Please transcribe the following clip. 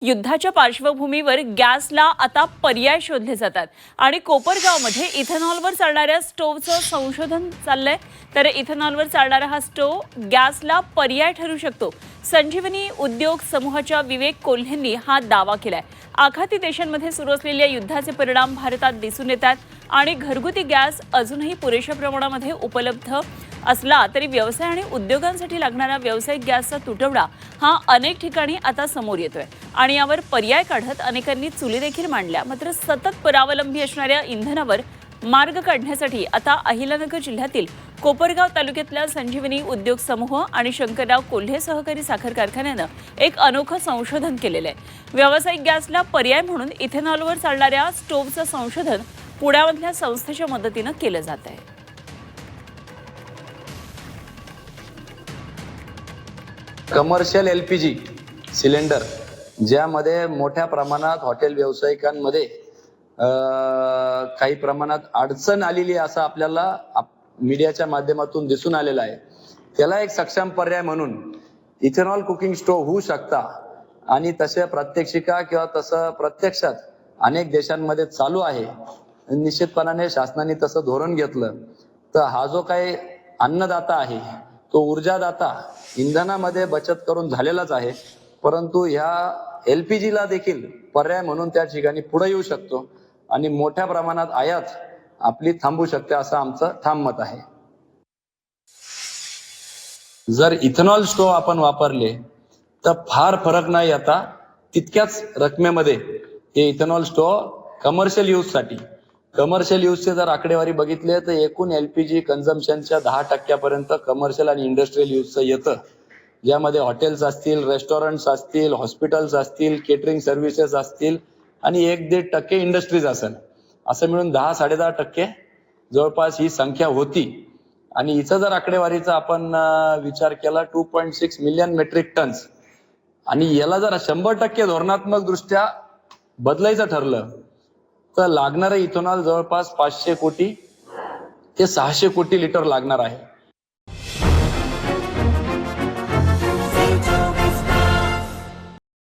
युद्धाच्या पार्श्वभूमीवर गॅसला आता पर्याय शोधले जातात आणि कोपरगावमध्ये इथेनॉलवर चालणाऱ्या स्टोव्हचं संशोधन चाललंय। तर इथेनॉलवर चालणारा हा स्टोव्ह गॅसला पर्याय ठरू शकतो। संजीवनी उद्योग समूहाच्या विवेक कोल्हेंनी हा दावा केलाय। आखाती देशांमध्ये सुरू असलेल्या युद्धाचे परिणाम भारतात दिसून येतात आणि घरगुती गॅस अजूनही पुरेशा प्रमाणामध्ये उपलब्ध असला तरी व्यवसाय आणि उद्योगांसाठी लागणारा व्यावसायिक गॅसचा तुटवडा हा अनेक ठिकाणी आता समोर येतोय आणि यावर पर्याय काढत अनेकांनी चुली देखील मांडल्या। मात्र सतत परावलंबी असणाऱ्या इंधनावर मार्ग काढण्यासाठी आता अहिल्यानगर जिल्ह्यातील कोपरगाव तालुक्यातल्या संजीवनी उद्योग समूह आणि शंकरराव कोल्हे सहकारी साखर कारखान्यानं एक अनोखं संशोधन केलेलं आहे। व्यावसायिक गॅसला पर्याय म्हणून इथेनॉलवर चालणाऱ्या स्टोव्हचं संशोधन पुण्यामधल्या संस्थेच्या मदतीनं केलं जात आहे। कमर्शियल एलपीजी सिलेंडर ज्यामध्ये मोठ्या प्रमाणात हॉटेल व्यावसायिकांमध्ये काही प्रमाणात अडचण आलेली असं आपल्याला मीडियाच्या माध्यमातून दिसून आलेलं आहे। त्याला एक सक्षम पर्याय म्हणून इथेनॉल कुकिंग स्टोव्ह होऊ शकता आणि तसे प्रात्यक्षिका किंवा तसं प्रत्यक्षात अनेक देशांमध्ये चालू आहे। निश्चितपणाने शासनाने तसं धोरण घेतलं तर हा जो काही अन्नदाता आहे तो ऊर्जादाता इंधनामध्ये बचत करून झालेलाच आहे, परंतु ह्या एलपीजी ला देखील पर्याय म्हणून त्या ठिकाणी पुढे येऊ शकतो आणि मोठ्या प्रमाणात आयात आपली थांबू शकते असं आमचं ठाम मत आहे। जर इथेनॉल स्टोव्ह आपण वापरले तर फार फरक नाही आता तितक्याच रकमेमध्ये हे इथेनॉल स्टोव्ह कमर्शियल यूजचे जर आकडेवारी बघितले तर एकूण एलपीजी कन्झम्पशनच्या 10% कमर्शियल आणि इंडस्ट्रियल यूजचं येतं, ज्यामध्ये हॉटेल्स असतील, रेस्टॉरंट्स असतील, हॉस्पिटल्स असतील, केटरिंग सर्व्हिसेस असतील आणि 1-1.5% इंडस्ट्रीज असेल, असं मिळून 10-10.5% जवळपास ही संख्या होती। आणि इथं जर आकडेवारीचा आपण विचार केला 2.6 मिलियन मेट्रिक टन्स आणि याला जर 100% धोरणात्मक दृष्ट्या बदलायचं ठरलं तर लागणारं इथेनॉल जवळपास 500 कोटी ते 600 कोटी लिटर लागणार आहे।